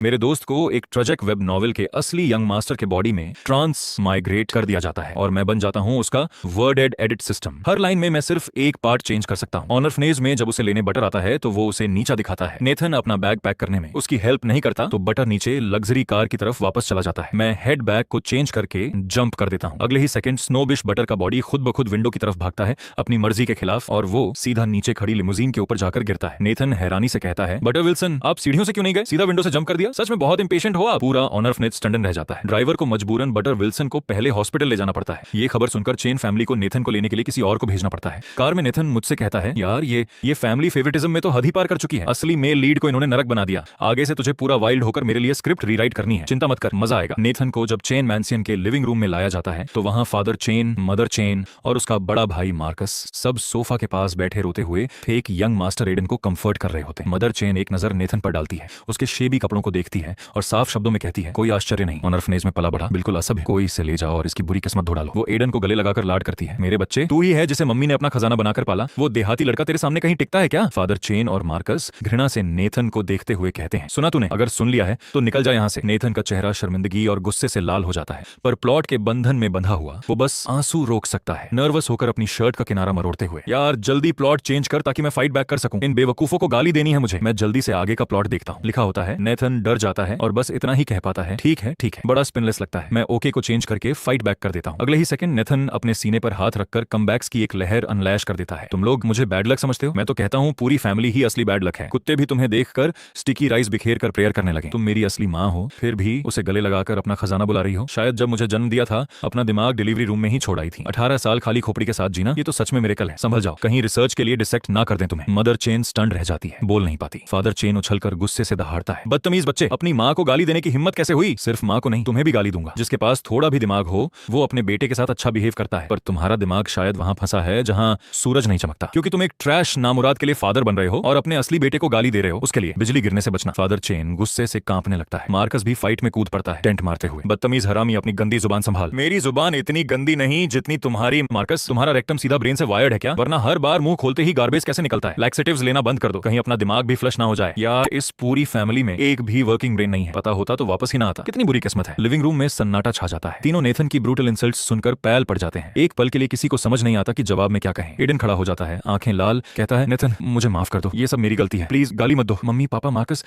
मेरे दोस्त को एक ट्रेजिक वेब नॉवेल के असली यंग मास्टर के बॉडी में ट्रांस माइग्रेट कर दिया जाता है और मैं बन जाता हूँ उसका वर्डेड एडिट सिस्टम। हर लाइन में मैं सिर्फ एक पार्ट चेंज कर सकता हूँ। ऑनरफनेज में जब उसे लेने बटर आता है तो वो उसे नीचा दिखाता है। नेथन अपना बैग पैक करने में उसकी हेल्प नहीं करता तो बटर नीचे लग्जरी कार की तरफ वापस चला जाता है। मैं हेड बैग को चेंज करके जंप कर देता हूँ। अगले ही सेकंड स्नोबिश बटर का बॉडी खुद ब खुद विंडो की तरफ भागता है अपनी मर्जी के खिलाफ और वो सीधा नीचे खड़ी लिमोजीन के ऊपर जाकर गिरता है। नेथन हैरानी से कहता है, बटर विल्सन, आप सीढ़ियों से क्यों नहीं गए, सीधा विंडो से जंप कर दिया, सच में बहुत इंपेशेंट हो आप। पूरा ऑनरफनेज स्टंडन रह जाता है। ड्राइवर को मजबूरन बटर विल्सन को पहले हॉस्पिटल ले जाना पड़ता है। ये खबर सुनकर चेन फैमिली को नेथन को लेने के लिए किसी और को भेजना पड़ता है। कार में नेथन मुझसे कहता है, यार ये फैमिली फेवरेटिज्म में तो हद ही पार कर चुकी है। असली मेल लीड को इन्होंने नरक बना दिया। आगे से तुझे पूरा वाइल्ड होकर मेरे लिए स्क्रिप्ट रीराइट करनी है। चिंता मत कर, मजा आएगा। नेथन को जब चेन मैंसियन के लिविंग रूम में लाया जाता है तो वहां फादर चेन, मदर चेन और उसका बड़ा भाई मार्कस सब सोफा के पास बैठे रोते हुए फेक यंग मास्टर एडन को कंफर्ट कर रहे होते हैं। मदर चेन एक नजर नेथन पर डालती है, उसके शेबी कपड़ों को देखती है और साफ शब्दों में कहती है, कोई आश्चर्य नहीं, ऑनरफनेज में पला बड़ा, बिल्कुल असभ्य, कोई इसे ले जाओ और इसकी बुरी किस्मत धो डालो। वो एडन को गले लगाकर लाड करती है, मेरे बच्चे, तू ही है जिसे मम्मी ने अपना खजाना बनाकर पाला। वो देहाती लड़का तेरे सामने कहीं टिकता है क्या? फादर चेन और मार्कस घृणा से नेथन को देखते हुए कहते हैं, सुना तूने, अगर सुन लिया है तो निकल जा यहाँ से। नेथन का चेहरा शर्मिंदगी और गुस्से से लाल हो जाता है, पर प्लॉट के बंधन में बंधा हुआ वो बस आंसू रोक सकता है, नर्वस होकर अपनी शर्ट का किनारा मरोड़ते हुए। यार जल्दी प्लॉट चेंज कर ताकि मैं फाइट बैक कर सकूं। इन बेवकूफों को गाली देनी है मुझे। मैं जल्दी से आगे का प्लॉट देखता हूँ। लिखा होता है, नेथन डर जाता है और बस इतना ही कह पाता है, ठीक है ठीक है। बड़ा स्पिनलेस लगता है। मैं ओके को चेंज करके फाइट बैक कर देता हूँ। अगले ही सेकंड नेथन अपने सीने पर हाथ रखकर कमबैक्स की एक लहर अनलैश कर देता है। तुम लोग मुझे बैड लक समझते हो? मैं तो कहता हूँ पूरी फैमिली ही असली बैड लक है। कुत्ते भी तुम्हें देखकर स्टिकी राइस बिखेर कर प्रेयर करने लगे। तुम मेरी असली माँ हो, फिर भी उसे गले लगाकर अपना खजाना बुला रही हो। शायद जब मुझे जन्म दिया था अपना दिमाग डिलीवरी रूम में ही छोड़ आई थी। 18 साल खाली खोपड़ी के साथ जीना, ये तो सच में मिरेकल है। संभल जाओ, कहीं रिसर्च के लिए डिसेक्ट ना कर दें तुम्हें। मदर चेन स्टंड रह जाती है, बोल नहीं पाती। फादर चेन उछलकर गुस्से से दहाड़ता है, बदतमीज बच्चे, अपनी माँ को गाली देने की हिम्मत कैसे हुई? सिर्फ माँ को नहीं, तुम्हें भी गाली दूंगा। जिसके पास थोड़ा भी दिमाग हो वो अपने बेटे के साथ अच्छा बिहेव करता है, पर तुम्हारा दिमाग शायद वहां फंसा है जहां सूरज नहीं चमकता, क्योंकि तुम एक ट्रैश नामुराद के लिए फादर बन रहे हो और अपने असली बेटे को गाली दे रहे हो। उसके लिए बिजली गिरने से बचना। फादर चेन गुस्से से कांपने लगता है। मार्कस भी फाइट में कूद पड़ता है, टेंट मारते हुए, बदतमीज हरामी, अपनी गंदी जुबान संभाल। मेरी जुबान इतनी गंदी नहीं जितनी तुम्हारी। मार्कस, तुम्हारा रेक्टम सीधा ब्रेन से वायर्ड है क्या? वरना हर बार मुंह खोलते ही गार्बेज कैसे निकलता है? लैक्सेटिव्स लेना बंद कर दो, कहीं अपना दिमाग भी फ्लश ना हो जाए। यार इस पूरी फैमिली में एक भी वर्किंग ब्रेन नहीं है। पता होता तो वापस ही ना आता। कितनी बुरी किस्मत है। लिविंग रूम में सन्नाटा छा जाता है। तीनों नेथन की ब्रूटल इंसल्ट्स सुनकर पैल पड़ जाते हैं। एक पल के लिए किसी को समझ नहीं आता कि जवाब में क्या कहें। एडन खड़ा हो जाता है, आंखें लाल, कहता है, नेथन मुझे माफ कर दो, ये सब मेरी गलती है, प्लीज गाली मत दो। मम्मी पापा मार्कस,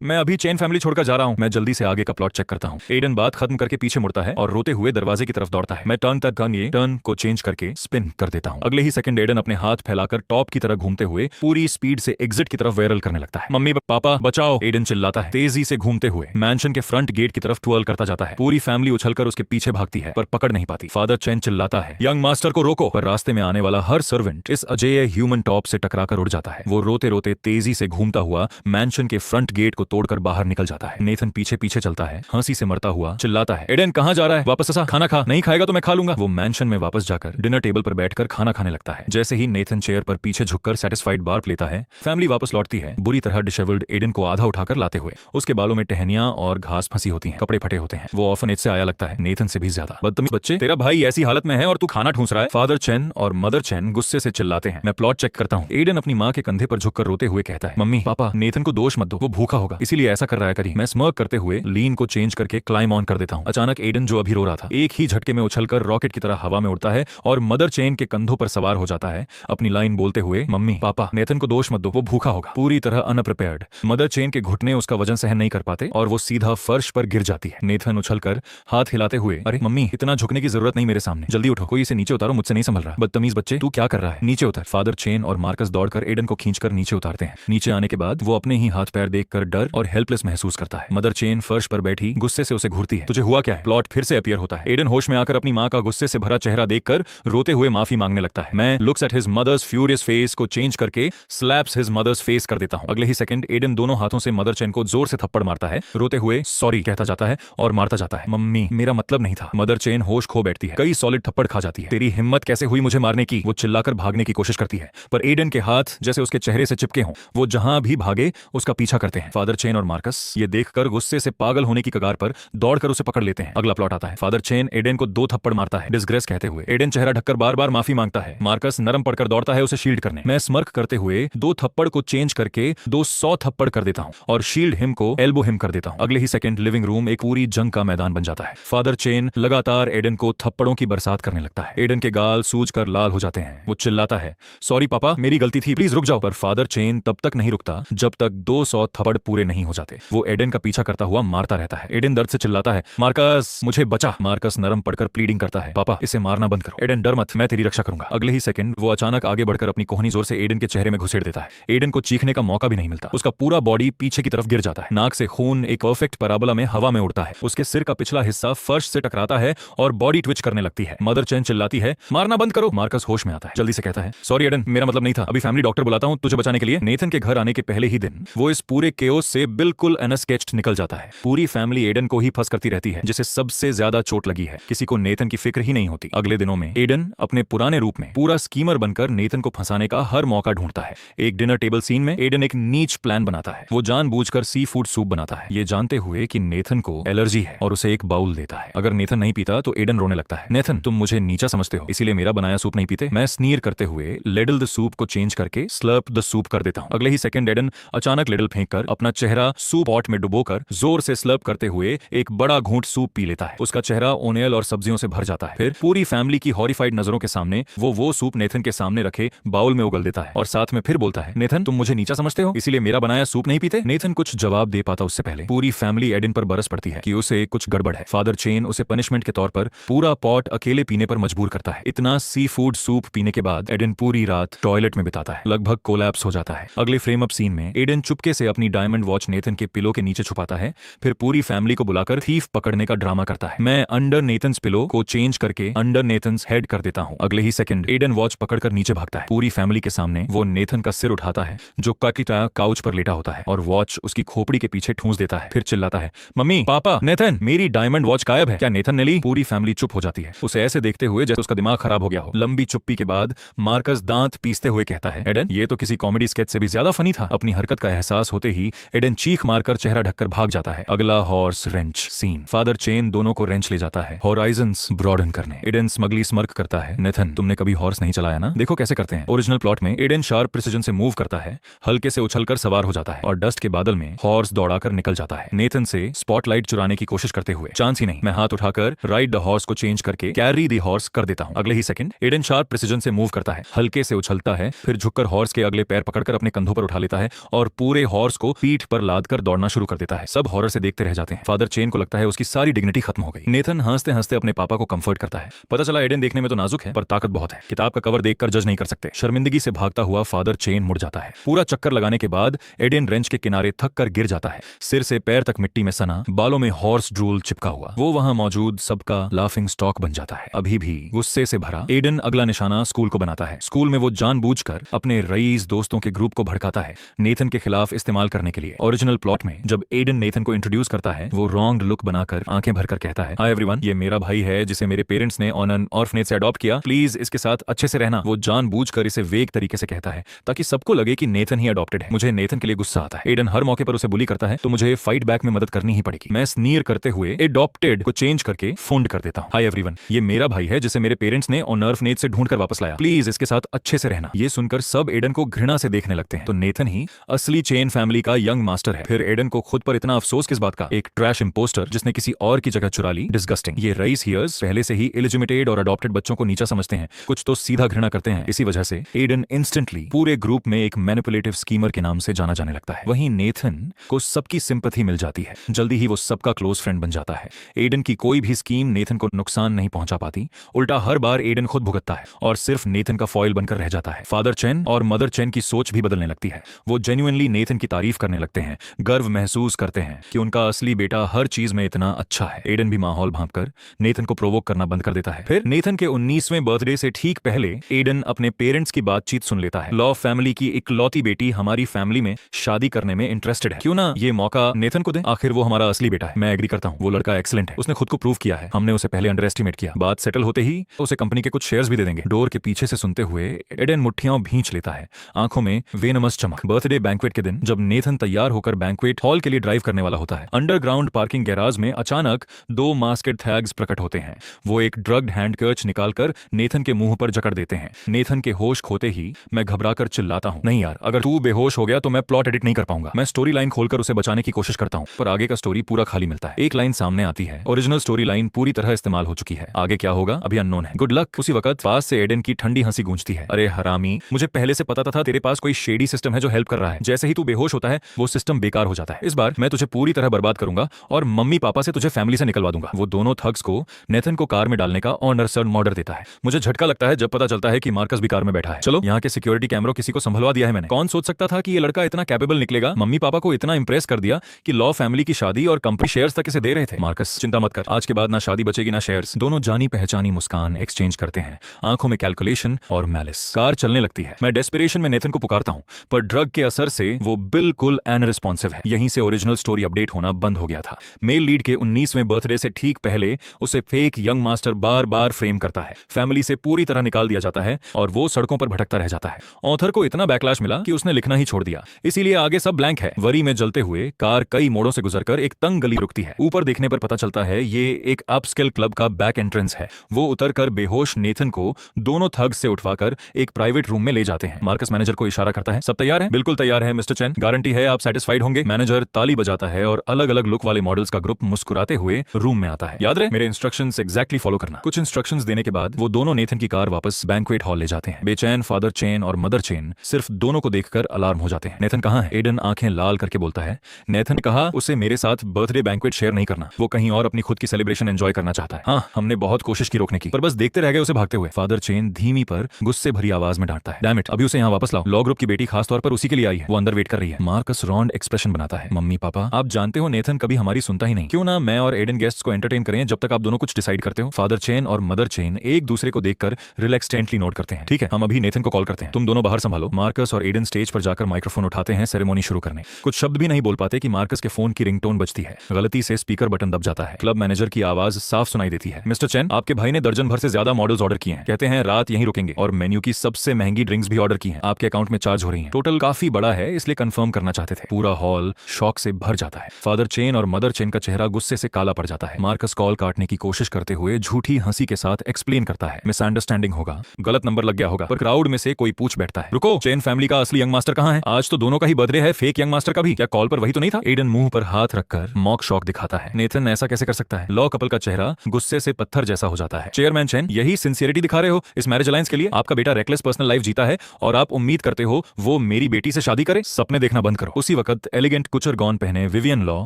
मैं अभी चेन फैमिली छोड़कर जा रहा हूँ। मैं जल्दी से आगे का प्लॉट चेक करता हूँ। एडन बात खत्म करके पीछे मुड़ता है और रोते हुए दरवाजे की तरफ दौड़ता है। मैं टर्न को चेंज करके स्पिन कर देता हूँ। अगले ही सेकंड एडन अपने हाथ फैलाकर टॉप की तरह घूमते हुए पूरी स्पीड से एग्जिट की तरफ वायरल करने लगता है। मम्मी पापा बचाओ, एडन चिल्लाता है, तेजी से घूमते हुए मैंशन के फ्रंट गेट की तरफ ट्वर्ल करता जाता है। पूरी फैमिली उछलकर उसके पीछे भागती है पर पकड़ नहीं पाती। फादर चेन चिल्लाता है, यंग मास्टर को रोको, पर रास्ते में आने वाला हर सर्वेंट इस अजेय ह्यूमन टॉप से टकराकर उड़ जाता है। वो रोते रोते तेजी से घूमता हुआ मैंशन के फ्रंट गेट को तोड़कर बाहर निकल जाता है। नेथन पीछे पीछे चलता है, हंसी से मरता हुआ चिल्लाता है, एडन कहां जा रहा है? वापस आ, खाना खा, नहीं खाएगा तो मैं खा लूंगा। वो मैंशन में वापस जाकर डिनर टेबल पर बैठकर खाना खाने लगता है। जैसे ही नेथन चेयर पर पीछे झुककर सेटिस्फाइड बार्प लेता है, फैमिली वापस लौटती है, बुरी तरह डिशेवल्ड एडन को आधा उठाकर लाते हुए। उसके बालों में टहनियां और घास फंसी होती हैं, कपड़े फटे होते हैं। वो ऑर्फनेज से आया लगता है, नेथन से भी ज्यादा। बदतमीज बच्चे, तेरा भाई ऐसी हालत में है और तू खाना ठूंस रहा है। फादर चेन और मदर चेन गुस्से से चिल्लाते हैं। मैं प्लॉट चेक करता हूँ। एडन अपनी माँ के कंधे पर झुककर रोते हुए कहता है, मम्मी पापा, नेथन को दोष मत दो, वो भूखा होगा इसीलिए ऐसा कर रहा है करी। मैं स्मर्क करते हुए लीन को चेंज करके क्लाइम ऑन कर देता हूँ। अचानक एडन जो अभी रो रहा था एक ही झटके में उछलकर रॉकेट की तरह हवा में उड़ता है और मदर चेन के कंधों पर सवार हो जाता है, अपनी लाइन बोलते हुए, मम्मी पापा, नेथन को दोष मत दो, वो भूखा होगा। पूरी तरह अनप्रिपेयर्ड मदर चेन के घुटने उसका वजन सहन नहीं कर पाते और वो सीधा फर्श पर गिर जाती है। नेथन उछलकर हाथ हिलाते हुए, अरे मम्मी, इतना झुकने की जरूरत नहीं मेरे सामने, जल्दी उठो, कोई इसे नीचे उतारो, मुझसे नहीं संभल रहा। बदतमीज बच्चे, तू क्या कर रहा है? नीचे उतर। फादर चेन और मार्कस दौड़कर एडन को खींचकर नीचे उतारते हैं। नीचे आने के बाद वो अपने ही हाथ पैर देखकर डर और हेल्पलेस महसूस करता है। मदर चेन फर्श पर बैठी गुस्से से उसे घूरती है, तुझे हुआ क्या है? प्लॉट फिर से अपीयर होता है। एडन होश में आकर अपनी माँ का गुस्से से भरा चेहरा देखकर रोते हुए माफी मांगने लगता है। मैं looks at his mother's furious face को चेंज करके स्लैप्स हिज मदर्स फेस कर देता हूँ। अगले ही सेकंड एडन दोनों हाथों से मदर चेन को जोर से थप्पड़ मारता है, रोते हुए सॉरी कहता जाता है और मारता जाता है, मम्मी मेरा मतलब नहीं था। मदर चेन होश खो बैठती है, कई सॉलिड थप्पड़ खा जाती है। तेरी हिम्मत कैसे हुई मुझे मारने की? वो चिल्लाकर भागने की कोशिश करती है, पर एडन के हाथ जैसे उसके चेहरे से चिपके हों, वो जहां भी भागे उसका पीछा करते हैं। फादर चेन और मार्कस ये देखकर गुस्से से पागल होने की कगार पर दौड़कर उसे पकड़ लेते हैं। अगला प्लॉट आता है। फादर चेन एडन को 2 थप्पड़ मारता है डिसग्रेस कहते हुए। एडन चेहरा ढककर बार बार माफी मांगता है। मार्कस नरम पड़कर दौड़ता है उसे शील्ड करने। मैं स्मर्क करते हुए 2 थप्पड़ को चेंज करके 200 थप्पड़ कर देता हूं और शील्ड हिम को एल्बो हिम कर देता हूँ। अगले ही सेकंड लिविंग रूम एक पूरी जंग का मैदान बन जाता है। फादर चेन लगातार एडन को थप्पड़ों की बरसात करने लगता है। एडन के गाल सूज कर लाल हो जाते हैं। वो चिल्लाता है, सॉरी पापा, मेरी गलती थी, प्लीज रुक जाओ। पर फादर चेन तब तक नहीं रुकता जब तक 200 थप्पड़ पूरे नहीं हो जाते। वो एडन का पीछा करता हुआ मारता रहता है। एडन दर्द से चिल्लाता है, मार्कस मुझे बचा। मार्कस नरम पड़कर प्लीडिंग करता है, पापा इसे मारना बंद करो। एडन डर मत, मैं तेरी रक्षा करूंगा। अगले ही सेकंड वो अचानक आगे बढ़कर अपनी कोहनी जोर से एडन के चेहरे में घुसेड़ देता है। एडन को चीखने का मौका भी नहीं मिलता। उसका पूरा बॉडी पीछे की तरफ गिर जाता है। नाक से खून एक परफेक्ट पैराबोला में हवा में उड़ता है। उसके सिर का पिछला हिस्सा फर्श से टकराता है और बॉडी ट्विच करने लगती है। मदर चेन चिल्लाती है, मारना बंद करो। मार्कस होश में आता है, जल्दी से कहता है, सॉरी एडन, मेरा मतलब नहीं था, अभी फैमिली डॉक्टर बुलाता हूं तुझे बचाने के लिए। नेथन के घर आने के पहले ही दिन वो इस पूरे केओस से बिल्कुल अनस्केच्ड निकल जाता है। पूरी फैमिली एडन को ही फंस करती रहती है, जिसे सबसे ज्यादा चोट लगी है। किसी को नेथन की फिक्र ही नहीं होती। अगले दिनों में एडन अपने पुराने रूप में पूरा स्कीमर बनकर नेथन को फंसाने का हर मौका ढूंढता है। एक डिनर टेबल सीन में एडन एक नीच प्लान बनाता है। वो जानबूझकर सी फूड सूप बनाता है, ये जानते हुए कि नेथन को एलर्जी है, और उसे एक बाउल देता है। अगर नेथन नहीं पीता तो एडन रोने लगता है, नेथन तुम मुझे नीचा समझते हो, इसीलिए मेरा बनाया सूप नहीं पीते। मैं स्नीर करते हुए लेडल द सूप को चेंज करके स्लर्प द सूप कर देता हूं। अगले ही सेकंड एडन अचानक लेडल फेंककर अपना चेहरा सूप पॉट में डुबोकर जोर से स्लर्प करते हुए एक बड़ा घूंट सूप पी लेता है। उसका चेहरा ओनियल और सब्जियों से भर जाता है। फिर पूरी फैमिली की हॉरिफाइड नजरों के सामने वो सूप नेथन के सामने रखे बाउल में उगल देता है और साथ में फिर बोलता है, नेथन तुम मुझे नीचा समझते हो, इसीलिए मेरा बनाया सूप नहीं पीते। नेथन कुछ जवाब दे पाता उससे पहले पूरी फैमिली एडन पर बरस पड़ती है कि उसे कुछ गड़बड़ है। फादर चेन उसे पनिशमेंट के तौर पर पूरा पॉट अकेले पीने पर मजबूर करता है। इतना सी फूड सूप पीने के बाद एडन पूरी रात टॉयलेट में बिताता है, लगभग कोलैप्स हो जाता है। अगले फ्रेम अप सीन में एडन चुपके से अपनी डायमंड वॉच नेथन के पिलो के नीचे छुपाता है, फिर पूरी फैमिली को बुलाकर थीफ पकड़ने का ड्रामा करता है। मैं अंडर नेथन्स पिलो को चेंज करके अंडर नेथन्स हेड कर देता हूं। अगले ही सेकंड एडन वॉच पकड़कर नीचे भागता है। पूरी फैमिली के सामने वो नेथन का सिर उठाता है जो काकिटा काउच पर लेटा होता है और वॉच उसकी खोपड़ी के पीछे ठूंस देता है। फिर चिल्लाता है, मम्मी पापा नेथन मेरी डायमंड वॉच गायब है, क्या नेथन ने ली? पूरी फैमिली चुप हो जाती है, उसे ऐसे देखते हुए जैसे उसका दिमाग खराब हो गया हो। लंबी चुप्पी के बाद मार्कस दांत पीसते हुए कहता है, एडन ये तो किसी कॉमेडी स्केच से भी ज्यादा फनी था। अपनी हरकत का एहसास होते ही एडन चीख मारकर चेहरा ढककर भाग जाता है। अगला horse ranch scene. Father Chen दोनों को रेंच ले जाता है होराइजन्स ब्रॉडन करने। एडन स्मगली स्मर्क करता है, नेथन तुमने कभी हॉर्स नहीं चलाया ना, देखो कैसे करते हैं। ओरिजिनल प्लॉट में एडन शार्प प्रिसिजन से मूव करता है, हल्के से उछलकर सवार हो जाता है और डस्ट के बादल में हॉर्स दौड़ाकर निकल जाता है। नेथन से स्पॉटलाइट चुराने की कोशिश करते हुए चांस ही नहीं, मैं हाथ उठाकर राइड द हॉर्स को चेंज करके कैरी द हॉर्स कर देता हूं। अगले ही सेकंड एडन शार्प प्रिसिजन से मूव करता है, हल्के से उछलता है, फिर झुककर हॉर्स के अगले पैर पकड़कर अपने कंधों पर उठा लेता है और पूरे हॉर्स को पीठ पर लादकर दौड़ना शुरू कर देता है। सब हॉरर से देखते रह जाते हैं। फादर चेन को लगता है उसकी सारी डिग्निटी खत्म हो गई। नेथन हंसते हंसते अपने पापा को कंफर्ट करता है। पता चला एडन देखने में तो नाजुक है पर ताकत बहुत है, किताब का कवर देखकर जज नहीं कर सकते। शर्मिंदगी से भागता हुआ फादर चेन मुड़ जाता है। पूरा चक्कर लगाने के बाद एडन रेंच के किनारे थक कर गिर जाता है, सिर से पैर तक मिट्टी में सना, बालों में हॉर्स ड्रूल चिपका हुआ। वो वहां मौजूद सबका लाफिंग स्टॉक बन जाता है। अभी भी गुस्से से भरा एडन अगला निशाना स्कूल को बनाता है। स्कूल में वो जानबूझकर अपने रईस दोस्तों के ग्रुप को भड़काता है नेथन के खिलाफ इस्तेमाल करने के लिए। ओरिजिनल प्लॉट में जब एडन नेथन को इंट्रोड्यूस करता है वो रॉन्ग लुक बनाकर आंखें भरकर कहता है, हाय एवरीवन, ये मेरा भाई है जिसे मेरे पेरेंट्स ने ऑन एन ऑर्फनेज से अडॉप्ट किया, प्लीज इसके साथ अच्छे से रहना। वो जानबूझकर इसे वेग तरीके से कहता है ताकि सबको लगे कि नेथन ही अडॉप्टेड है। मुझे नेथन के लिए गुस्सा आता है। एडन हर मौके पर उसे बुली करता है तो मुझे फाइट बैक में मदद करनी ही पड़ेगी। मैं स्नीर करते हुए अडॉप्टेड को चेंज करके फोन्ड कर देता हूं। हाय एवरीवन, ये मेरा भाई है जिसे मेरे पेरेंट्स ने ऑन ऑर्फनेज से ढूंढकर वापस लाया, प्लीज इसके साथ अच्छे से रहना। ये सुनकर सब एडन को घृणा से देखने लगते हैं तो नेथन ही असली चेन फैमिली का यंग मास्टर है। फिर एडन को खुद पर इतना अफसोस किस बात का, एक ट्रैश इंपोस्टर जिसने किसी और की जगह चुरा ली, डिस्गस्टिंग। ये रईस हियर्स पहले से ही इलिजिमिटेड और अडॉप्टेड बच्चों को नीचा समझते हैं, कुछ तो सीधा घृणा करते हैं। इसी वजह से एडन इंस्टेंटली पूरे ग्रुप में एक मैनिपुलेटिव स्कीमर के नाम से जाना जाने लगता है। वहीं नेथन को सबकी सिंपैथी मिल जाती है, जल्दी ही वो सबका क्लोज फ्रेंड बन जाता है। एडन की कोई भी स्कीम नेथन को नुकसान नहीं पहुंचा पाती, उल्टा हर बार एडन खुद भुगतता है और सिर्फ नेथन का फॉइल बनकर रह जाता है। फादर चेन और मदर चेन की सोच भी बदलने लगती है। वो जेन्युइनली नेथन की तारीफ करने लगते हैं, गर्व महसूस करते हैं कि उनका असली बेटा हर चीज में इतना अच्छा है। एडन भी माहौल भांपकर नेथन को प्रोवोक करना बंद कर देता है। फिर नेथन के 19वें बर्थडे से ठीक पहले एडन अपने पेरेंट्स की बातचीत सुन लेता है। लॉ फैमिली की इकलौती बेटी हमारी फैमिली में शादी करने में इंटरेस्टेड है, क्यों ना ये मौका नेथन को दें, आखिर वो हमारा असली बेटा है। मैं एग्री करता हूँ, वो लड़का एक्सीलेंट है, उसने खुद को प्रूव किया है, हमने उसे पहले अंडर एस्टिमेट किया। बात सेटल होते ही उसे कंपनी के कुछ शेयर्स भी दे देंगे। डोर के पीछे से सुनते हुए एडन मुट्ठियां भींच लेता है, आंखों में वेनमस चमक। बर्थडे बैंक्वेट के दिन जब नेथन तैयार होकर बैंक्वेट हॉल के लिए ड्राइव करने वाला होता है, अंडरग्राउंड पार्किंग गैराज में अचानक 2 मास्केड थैग्स प्रकट होते हैं। वो एक ड्रग्ड हैंडकर्च निकालकर नेथन के मुंह पर जकड़ देते हैं। नेथन के होश खोते ही मैं घबराकर चिल्लाता हूं, नहीं यार, अगर तू बेहोश हो गया तो मैं प्लॉट एडिट नहीं कर पाऊंगा। मैं स्टोरी लाइन खोलकर उसे उसे बचाने की कोशिश करता हूँ, पर आगे का स्टोरी पूरा खाली मिलता है। एक लाइन सामने आती है, ओरिजिनल स्टोरी लाइन पूरी तरह इस्तेमाल हो चुकी है, आगे क्या होगा अभी अननोन है, गुड लक। उसी वक्त पास से एडन की ठंडी हंसी गूंजती है, अरे हरामी, मुझे पहले से पता था तेरे पास कोई शेडी सिस्टम है जो हेल्प कर रहा है। जैसे ही तू बेहोश होता है वो सिस्टम बेकार हो जाता है। इस बार मैं तुझे पूरी तरह बर्बाद करूंगा और मम्मी पापा से तुझे फैमिली से निकलवा दूंगा। वो दोनों थग्स को नेथन को कार में डालने का ऑनर सर्न ऑर्डर देता है। मुझे झटका लगता है जब पता चलता है कि मार्कस भी कार में बैठा है। चलो, यहाँ के सिक्योरिटी कैमरों किसी को संभलवा दिया है मैंने। कौन सोच सकता था कि ये लड़का इतना कैपेबल निकलेगा। मम्मी पापा को इतना इंप्रेस कर दिया कि लॉ फैमिली की शादी और कंपनी शेयर्स तक इसे दे रहे थे। मार्कस, चिंता मत कर, आज के बाद ना शादी बचेगी ना शेयर्स। दोनों जानी पहचानी मुस्कान एक्सचेंज करते हैं, आंखों में कैलकुलेशन और मैलिस। कार चलने लगती है। मैं डेस्परेशन में नेथन को पुकारता हूं, पर ड्रग के असर से वो बिल्कुल अनरिस्पॉन्सिव है। यहीं से ओरिजिनल स्टोरी अपडेट होना बंद हो गया था। मेल लीड के 19वें बर्थडे से ठीक पहले उसे फेक यंग मास्टर बार बार फ्रेम करता है, फैमिली से पूरी तरह निकाल दिया जाता है और वो सड़कों पर भटकता रह जाता है। ऑथर को इतना बैकलैश मिला कि उसने लिखना ही छोड़ दिया, इसीलिए आगे सब ब्लैंक है। वरी में जलते हुए कार कई मोड़ों से गुजरकर एक तंग गली रुकती है। ऊपर देखने पर पता चलता है ये एक अपस्केल क्लब का बैक एंट्रेंस है। वो उतरकर बेहोश नेथन को दोनों थग्स से उठवाकर एक प्राइवेट रूम में ले जाते हैं। मार्कस मैनेजर को इशारा करता है, सब तैयार है? बिल्कुल तैयार है मिस्टर चेन, गारंटी है आप सेटिस्फाइड होंगे। मैनेजर ताली बजाता है और अलग अलग लुक वाले मॉडल्स का ग्रुप मुस्कुराते हुए रूम में आता है। याद रहे, मेरे इंस्ट्रक्शंस एग्जैक्टली फॉलो करना। कुछ इंस्ट्रक्शंस देने के बाद वो दोनों नेथन की कार वापस बैंक्वेट हॉल ले जाते हैं। बेचैन फादर चेन और मदर चेन सिर्फ दोनों को देखकर अलार्म हो जाते हैं। नेथन कहाँ है? एडन आंखें लाल करके बोलता है। नेथन ने कहा उसे मेरे साथ बर्थडे बैंक्वेट शेयर नहीं करना, वो कहीं और अपनी खुद की सेलिब्रेशन एंजॉय करना चाहता है। हाँ, हमने बहुत कोशिश की रोकने की, पर बस देखते रह गए उसे भागते हुए। फादर चेन धीमी पर गुस्से भरी आवाज में डांटता है, डैम इट, अभी उसे यहाँ वापस लाओ। लॉ ग्रुप की बेटी खास तौर पर उसी के लिए आई है, वो अंदर वेट कर रही है। मार्कस रॉन्ड एक्सप्रेशन बनाता है, मम्मी पापा आप जानते हो नेथन कभी हमारी सुनता ही नहीं, क्यों ना मैं और एडन गेस्ट्स को एंटरटेन करें जब तक आप दोनों कुछ डिसाइड करते हो। फादर चेन और मदर चेन एक दूसरे को देखकर रिलैक्सटेंटली नोट करते हैं, ठीक है हम अभी नेथन को कॉल करते हैं, तुम दोनों बाहर संभालो। मार्कस और एडन स्टेज पर जाकर माइक्रोफोन उठाते हैं सेरेमनी शुरू करने। कुछ शब्द भी नहीं बोल पाते कि मार्कस के फोन की रिंगटोन बजती है। गलती से स्पीकर बटन दब जाता है। क्लब मैनेजर की आवाज साफ सुनाई देती है, मिस्टर चेन आपके भाई ने दर्जन भर से ज्यादा मॉडल्स ऑर्डर किए हैं, कहते हैं रात यहीं रुकेंगे और मेन्यू की सबसे महंगी ड्रिंक्स भी ऑर्डर की हैं, आपके अकाउंट में चार्ज हो रही हैं। टोटल काफी बड़ा है इसलिए कंफर्म करना चाहते थे। पूरा हॉल शॉक से भर जाता है। फादर चेन और मदर चेन का चेहरा गुस्से से काला पड़ जाता है। मार्कस कॉल काटने की कोशिश करते हुए झूठी हंसी के साथ एक्सप्लेन करता है, मिसअंडरस्टैंडिंग होगा, गलत नंबर लग गया होगा। पर क्राउड में से कोई पूछ बैठता है, रुको, चेन फैमिली का असली यंग मास्टर कहाँ है? आज तो दोनों का ही बर्थडे है, फेक यंग मास्टर का भी, क्या कॉल पर वही तो नहीं था? एडन मुंह पर हाथ रखकर मॉक शॉक दिखाता है, नेथन ऐसा कैसे कर सकता है? लॉ कपल का चेहरा गुस्से से पत्थर जैसा हो जाता है। चेयरमैन चेन, यही सिंसियरिटी दिखा रहे हो इस मैरिज अलायंस के लिए? आपका बेटा रेकलेस पर्सनल लाइफ जीता है और आप उम्मीद करते हो वो मेरी बेटी से शादी करे? सपने देखना बंद करो। उसी वक्त एलिगेंट कुचर गॉन पहने विवियन लॉ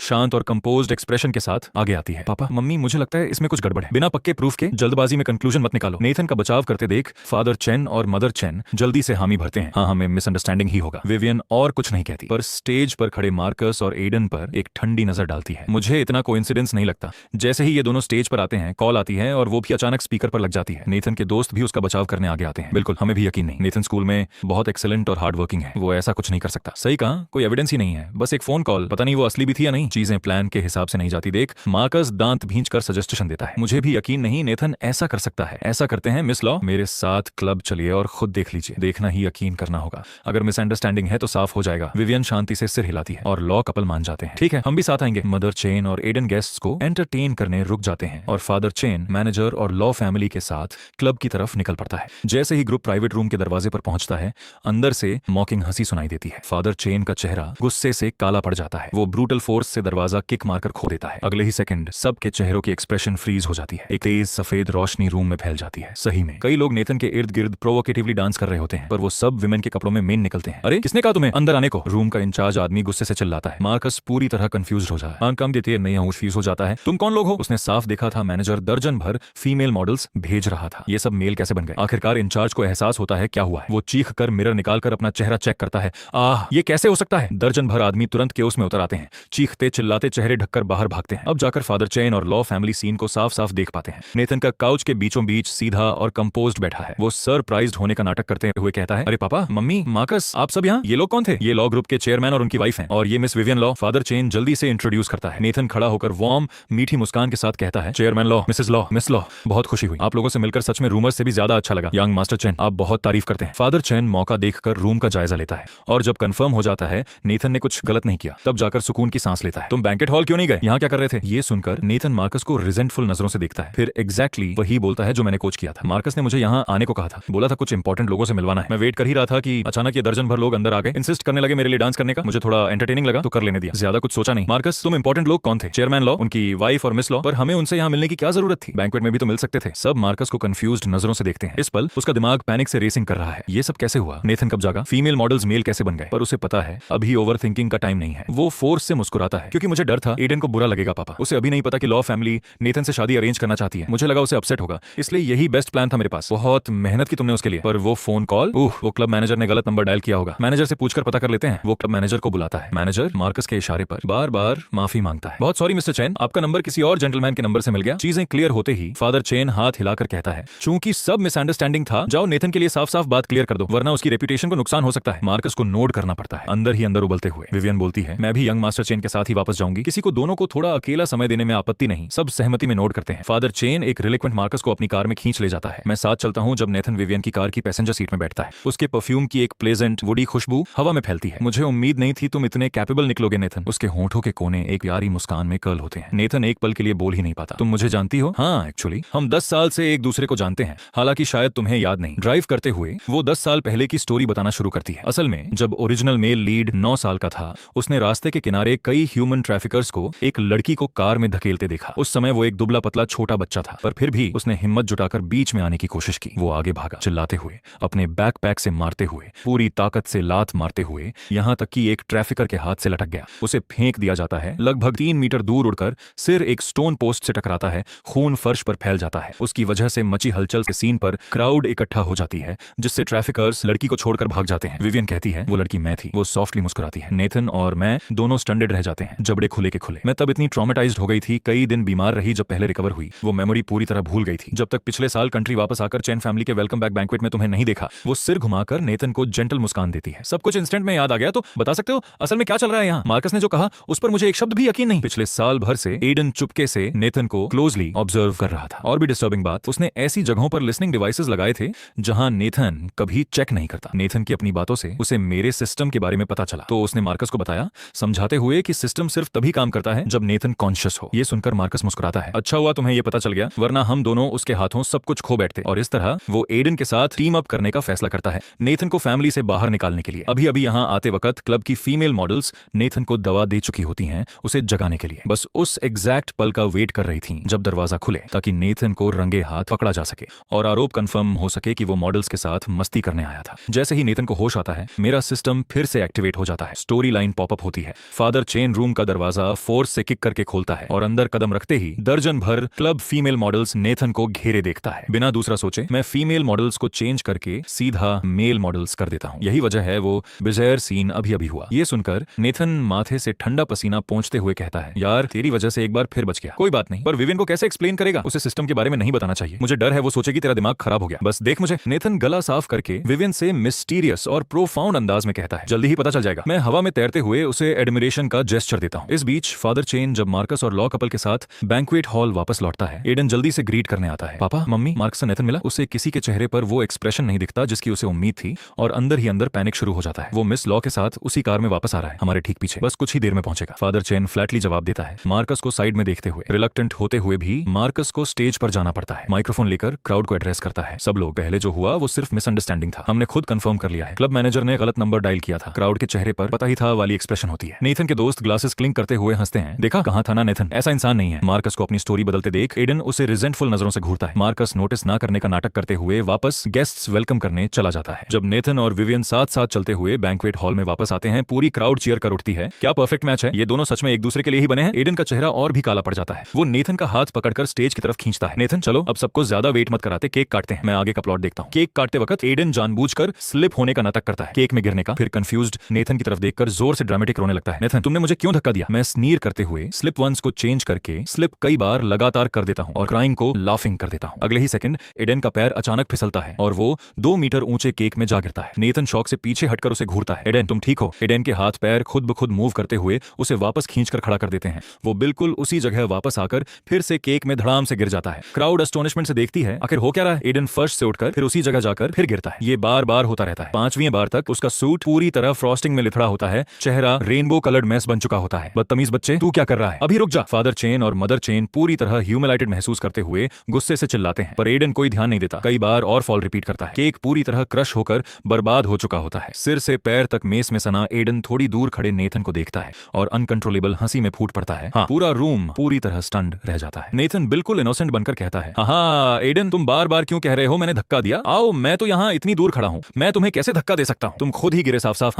शांत और कंपोज्ड एक्सप्रेशन के साथ आगे आती है। पापा मम्मी मुझे लगता है इसमें कुछ गड़बड़ है, बिना पक्के प्रूफ के जल्दबाजी में कंक्लूजन मत निकालो। नेथन का बचाव करते देख फादर चेन और मदर चेन जल्दी से हामी भरते हैं, हाँ हमें मिसअंडरस्टैंडिंग ही होगा। विवियन और कुछ नहीं कहती, पर स्टेज पर खड़े मार्कस और एडन पर एक ठंडी नजर डालती है। मुझे इतना कोइंसिडेंस नहीं लगता। जैसे ही ये दोनों स्टेज पर आते हैं कॉल आती है और वो भी अचानक स्पीकर पर लग जाती है। नेथन के दोस्त भी उसका बचाव करने आगे आते हैं। बिल्कुल हमें भी यकीन नहीं, नेथन स्कूल में बहुत एक्सीलेंट और हार्ड वर्किंग है, वो ऐसा कुछ नहीं कर सकता। सही कहा, कोई एविडेंस ही नहीं है, बस एक फोन कॉल, पता नहीं वो असली भी थी या नहीं। चीजें प्लान के हिसाब से नहीं जाती देख मार्कस दांत भींच कर सजेस्टेशन देता है, मुझे भी यकीन नहीं नेथन ऐसा कर सकता है। ऐसा करते हैं मिस लॉ, मेरे साथ क्लब चलिए और खुद देख लीजिए, देखना ही यकीन करना होगा, अगर मिसअंडरस्टैंडिंग है तो साफ हो जाएगा। विवियन शांति से सिर हिलाती है और लॉ कपल मान जाते हैं, ठीक है हम भी साथ आएंगे। मदर चेन और एडन गेस्ट्स को एंटरटेन करने रुक जाते हैं और फादर चेन मैनेजर और लॉ फैमिली के साथ क्लब की तरफ निकल पड़ता है। जैसे ही ग्रुप प्राइवेट रूम के दरवाजे पर पहुंचता है अंदर से मॉकिंग हंसी सुनाई देती है। फादर चेन का चेहरा गुस्से से काला पड़ जाता है, वो ब्रूटल फोर्स से दरवाजा किक मारकर खो देता है। अगले ही सेकंड सबके चेहरों की एक्सप्रेशन फ्रीज हो जाती है। एक तेज सफेद रोशनी रूम में फैल जाती है। सही में कई लोग नेथन के इर्द गिर्द प्रोवोकेटिवली डांस कर रहे होते हैं, पर वो सब विमेन के कपड़ों में मेन निकलते हैं। अरे किसने कहा तुम्हें अंदर आने को? रूम का इंचार्ज आदमी गुस्से से चिल्लाता है। मार्कस पूरी तरह कंफ्यूज हो जाता है, काम देते नहीं फ्यूज हो जाता है। तुम कौन लोग हो? उसने साफ देखा था मैनेजर दर्जन भर फीमेल मॉडल्स भेज रहा था, ये सब मेल कैसे बन गए? आखिरकार इंचार्ज को एहसास होता है क्या हुआ है। वो चीख कर मिरर निकालकर अपना चेहरा चेक करता है, आह ये कैसे हो सकता है? दर्जन भर आदमी तुरंत केओस में उतर आते हैं, चीखते चिल्लाते चेहरे ढककर बाहर भागते हैं। अब जाकर फादर चेन और लॉ फैमिली सीन को साफ साफ देख पाते हैं। नेथन का काउच के बीचों बीच सीधा और कंपोज्ड बैठा है। वो सरप्राइज्ड होने का नाटक करते हुए कहता है, अरे पापा मम्मी मार्कस आप सब यहाँ? ये लोग कौन थे? ये लॉ ग्रुप के चेयरमैन और उनकी वाइफ हैं, और ये miss Vivian law. Father chain जल्दी से इंट्रोड्यूस करता है। नेथन खड़ा होकर वार्म मीठी मुस्कान के साथ कहता है, chairman law, Mrs law, miss law, बहुत खुशी हुई, आप लोगों से मिलकर सच में रूमर्स से भी ज्यादा अच्छा लगा। यंग मास्टर चेन आप बहुत तारीफ करते हैं। फादर चेन मौका देखकर रूम का जायजा लेता है और जब कंफर्म हो जाता है नेथन ने कुछ गलत नहीं किया, तब जाकर सुकून की सांस लेता है। तुम बैंकेट हॉल क्यों नहीं गए? यहाँ क्या कर रहे थे? ये सुनकर नेथन मार्कस को रिजेंटफुल नजरों से देखता है, फिर एग्जैक्टली वही बोलता है जो मैंने कोच किया था। मार्कस ने मुझे यहाँ आने को कहा था, बोला था कुछ इंपॉर्टेंट लोगों से मिलवाना है। मैं वेट कर ही रहा था कि अचानक ये दर्जन भर लोग अंदर आ गए, इंसिस्ट करने लगे मेरे लिए डांस करने का। मुझे थोड़ा एंटरटेनिंग लगा तो कर लेने दिया, ज्यादा कुछ सोचा नहीं। मार्कस, तुम इंपॉर्टेंट लोग कौन थे? चेयरमैन लॉ, उनकी वाइफ और मिस लॉ, पर हमें उनसे यहाँ मिलने की क्या जरूरत थी? बैंक्वेट में भी तो मिल सकते थे। सब मार्कस को कंफ्यूज्ड नजरों से देखते हैं। इस पल उसका दिमाग पैनिक से रेसिंग कर रहा है। ये सब कैसे हुआ? नेथन कब जागा? फीमेल मॉडल्स मेल कैसे बन गए? पर उसे पता है अभी ओवर थिंकिंग का टाइम नहीं है। वो फोर्स से मुस्कुराता है, क्योंकि मुझे डर था एडन को बुरा लगेगा पापा। उसे अभी नहीं पता कि लॉ फैमिली नेथन से शादी अरेंज करना चाहती है। मुझे लगा उसे अपसेट होगा, इसलिए यही बेस्ट प्लान था मेरे पास। बहुत मेहनत की तुमने उसके लिए। पर वो फोन कॉल, वो क्लब मैनेजर ने गलत नंबर डायल किया होगा। मैनेजर से पूछकर पता कर लेते हैं। वो क्लब मैनेजर को बुलाता है। मैनेजर मार्कस के इशारे पर बार बार माफी मांगता है। बहुत सॉरी मिस्टर चेन, आपका नंबर किसी और जेंटलमैन के नंबर से मिल गया। चीजें क्लियर होते ही फादर चेन हाथ हिलाकर कहता है, चूंकि सब मिसअंडरस्टैंडिंग था, जाओ नेथन के लिए साफ साफ बात क्लियर कर दो, वरना उसकी रेपुटेशन को नुकसान हो सकता है। मार्कस को नोट करना पड़ता है। अंदर ही अंदर उबलते हुए विवियन बोलती है, मैं भी यंग मास्टर चेन के साथ ही वापस जाऊंगी। किसी को दोनों को थोड़ा अकेला समय देने में आपत्ति नहीं। सब सहमति में नोट करते हैं। फादर चेन एक रिलेक्वेंट मार्कस को अपनी कार में खींच ले जाता है। मैं साथ चलता हूं जब नेथन विवियन की कार की पैसेंजर सीट में बैठता है। उसके परफ्यूम की एक प्लेजेंट वुडी खुशबू हवा में फैलती है। मुझे उम्मीद नहीं थी तुम इतने कैपेबल निकलोगे नेथन। उसके होंठों के कोने एक प्यारी मुस्कान में कर्ल होते हैं। नेथन एक पल के लिए बोल ही नहीं पाता। तुम मुझे जानती हो? हाँ, एक्चुअली हम 10 साल से एक दूसरे को जानते हैं, हालांकि शायद तुम्हें याद नहीं। ड्राइव करते हुए वो 10 साल पहले की स्टोरी बताना शुरू करती है। असल में जब ओरिजिनल मेल लीड 9 साल का था, उसने रास्ते के किनारे कई ह्यूमन ट्रैफिकर्स को एक लड़की को कार में धकेलते देखा। उस समय वो एक दुबला पतला छोटा बच्चा था, पर फिर भी उसने हिम्मत जुटाकर बीच में आने की कोशिश की। वो आगे भागा, चिल्लाते हुए, अपने बैकपैक से मारते हुए, पूरी ताकत से लात मारते हुए, यहां तक कि एक ट्रैफिकर के हाथ से लटक गया। उसे फेंक दिया जाता है। लगभग 3 मीटर दूर उड़कर सिर एक स्टोन पोस्ट से टकराता है। खून फर्श पर फैल जाता है। उसकी वजह से मची हलचल के सीन पर क्राउड इकट्ठा हो जाती है, जिससे ट्रैफिकर्स लड़की को छोड़कर भाग जाते हैं। विवियन कहती है, वो लड़की मैं थी। वो सॉफ्टली मुस्कुराती है। नेथन और मैं दोनों स्टंडेड रह जाते हैं, जबड़े खुले के खुले। मैं तब इतनी ट्रॉमेटाइज्ड हो गई थी, कई दिन बीमार रही। जब पहले रिकवर हुई, वो मेमोरी पूरी तरह भूल गई थी। जब तक पिछले साल कंट्री वापस आकर चेन फैमिली के वेलकम बैक बैंक्वेट में तुम्हें नहीं देखा। वो सिर घुमाकर नेथन को जेंटल मुस्कान देती है। सब कुछ इंस्टेंट में याद आ गया, तो बता सकते हो असल में क्या चल रहा है यहाँ? मार्कस ने जो कहा उस पर मुझे एक शब्द भी यकीन नहीं। पिछले साल भर से एडन चुपके से नेथन को क्लोजली ऑब्जर्व कर रहा था। और भी डिस्टर्बिंग बात, उसने ऐसी जगहों पर लिसनिंग डिवाइसेस लगाए थे जहां नेथन कभी चेक नहीं करता। नेथन की अपनी बातों से उसे मेरे सिस्टम के बारे में पता चला, तो उसने मार्कस को बताया, समझाते हुए कि सिस्टम सिर्फ तभी काम करता है जब नेथन कॉन्शियस हो। ये सुनकर मार्कस मुस्कुराता है। अच्छा हुआ तुम्हें ये पता चल गया, वरना हम दोनों उसके हाथों सब कुछ खो बैठते। और इस तरह वो एडन के साथ टीम अप करने का फैसला करता है, नेथन को फैमिली से बाहर निकालने के लिए। अभी अभी यहाँ आते वक्त क्लब की फीमेल मॉडल्स नेथन को दवा दे चुकी होती हैं, उसे जगाने के लिए। बस उस एग्जैक्ट पल का वेट कर रही थी जब दरवाजा खुले, ताकि नेथन को रंगे हाथ पकड़ा जा सके और आरोप कंफर्म हो सके कि वो मॉडल्स के साथ मस्ती करने आया था। जैसे ही नेथन को होश आता है, मेरा सिस्टम फिर से एक्टिवेट हो जाता है। स्टोरी लाइन पॉपअप होती है। फादर चेन रूम का दरवाजा फोर्स से किक करके खोलता है और अंदर कदम रखते ही दर्जन भर क्लब फीमेल मॉडल्स नेथन को घेरे देखता है। बिना दूसरा सोचे मैं फीमेल मॉडल्स को चेंज करके सीधा मेल मॉडल्स कर देता हूँ। यही वजह है वो बिज़ायर सीन अभी अभी हुआ। ये सुनकर नेथन माथे से ठंडा पसीना पोंछते हुए कहता है, यार तेरी वजह से एक बार फिर बच गया। कोई बात नहीं, पर विवियन को कैसे एक्सप्लेन करेगा? उसे सिस्टम के बारे में नहीं बताना चाहिए। मुझे डर है वो सोचेगी तेरा दिमाग खराब हो गया। बस देख मुझे। नेथन गला साफ करके विवियन से मिस्टीरियस और प्रोफाउंड अंदाज में कहता है, जल्दी ही पता चल जाएगा। मैं हवा में तैरते हुए उसे एडमिरेशन का जेस्चर देता हूँ। इस बीच फादर चेन जब मार्कस और लॉ कपल के साथ बैंक्वेट हॉल वापस लौटता है, एडन जल्दी से ग्रीट करने आता है। पापा, मम्मी, मार्कस से नेथन मिला। उसे किसी के चेहरे पर वो एक्सप्रेशन नहीं दिखता जिसकी उसे उम्मीद थी, और अंदर ही अंदर पैनिक शुरू हो जाता है। वो मिस लॉ के साथ उसी कार में वापस आ रहा है, हमारे ठीक पीछे। बस कुछ ही देर में पहुंचेगा। फादर चेन फ्लैटली जवाब देता है, मार्कस को साइड में देखते हुए। रिलक्टेंट होते हुए भी मार्कस को स्टेज पर जाना पड़ता है। माइक्रोफोन लेकर क्राउड को एड्रेस करता है। सब लोग, पहले जो हुआ वो सिर्फ मिसअंडरस्टैंडिंग था। हमने खुद कंफर्म कर लिया है। क्लब मैनेजर ने गलत नंबर डायल किया था। क्राउड के चेहरे पर पता ही था वाली एक्सप्रेशन होती है। नेथन के दोस्त ग्लासेस क्लिंक करते हुए हंसते हैं। देखा, कहा था ना नेथन, ऐसा इंसान नहीं है। मार्कस को अपनी स्टोरी बदलते देख एडन उसे रिजेंटफुल नजरों से घूरता है। मार्कस नोटिस ना करने का नाटक करते हुए वापस गेस्ट्स वेलकम करने चला जाता है। जब नेथन और विवियन साथ साथ चलते हुए बैंक्वेट हॉल में वापस आते हैं, पूरी क्राउड चीयर कर उठती है। क्या परफेक्ट मैच है, ये दोनों सच में एक दूसरे के लिए ही बने हैं। एडन का चेहरा और भी काला पड़ जाता है। वो नेथन का हाथ पकड़कर स्टेज की तरफ खींचता है। नेथन, चलो अब सबको ज्यादा वेट मत कराते, केक काटते हैं। मैं आगे का प्लॉट देखता हूँ। केक काटते वक्त एडन जानबूझकर स्लिप होने का नाटक करता है, केक में गिरने का। फिर कंफ्यूज्ड नेथन की तरफ देखकर जोर से ड्रामेटिक रोने लगता है। नेथन, तुमने मुझे क्यों धक्का दिया? मैं स्नीर करते हुए स्लिप वंस को चेंज करके स्लिप कई बार लगातार कर देता हूँ और क्राइंग को लाफिंग कर देता हूँ। अगले ही सेकंड एडन का पैर अचानक फिसलता है और वो 2 मीटर ऊंचे केक में जा गिरता है। नेथन शॉक से पीछे हटकर उसे घूरता है। एडन, तुम ठीक हो? एडन के हाथ पैर खुद ब खुद मूव करते हुए उसे वापस खींचकर खड़ा कर देते हैं। वो बिल्कुल उसी जगह वापस आकर फिर से केक में धड़ाम से गिर जाता है। क्राउड एस्टोनिशमेंट से देखती है, आखिर हो क्या रहा है? एडन फर्श से उठकर फिर उसी जगह जाकर फिर गिरता है। ये बार बार होता रहता है। 5वीं बार तक उसका सूट पूरी तरह फ्रॉस्टिंग में लिथड़ा होता है, चेहरा रेनबो कलर्ड मैस बन चुका होता है। बदतमीज बच्चे, तू क्या कर रहा है? अभी रुक जा। फादर चेन और मदर चेन पूरी तरह ह्यूमिलेटेड महसूस करते हुए गुस्से से चिल्लाते हैं, पर एडन कोई ध्यान नहीं देता। कई बार और फॉल रिपीट करता है। केक पूरी तरह क्रश होकर बर्बाद हो चुका होता है। सिर से पैर तक मेस में सना एडन थोड़ी दूर खड़े नेथन को देखता है और अनकंट्रोलेबल हंसी में फूट पड़ता है। हाँ, पूरा रूम पूरी तरह स्टन्ड रह जाता है। नेथन बिल्कुल इनोसेंट बनकर कहता है, हाँ एडन, तुम बार बार क्यों कह रहे हो मैंने धक्का दिया? आओ, मैं तो यहाँ इतनी दूर खड़ा हूँ, मैं तुम्हें कैसे धक्का दे सकता हूँ? तुम खुद ही गिरे साफ साफ।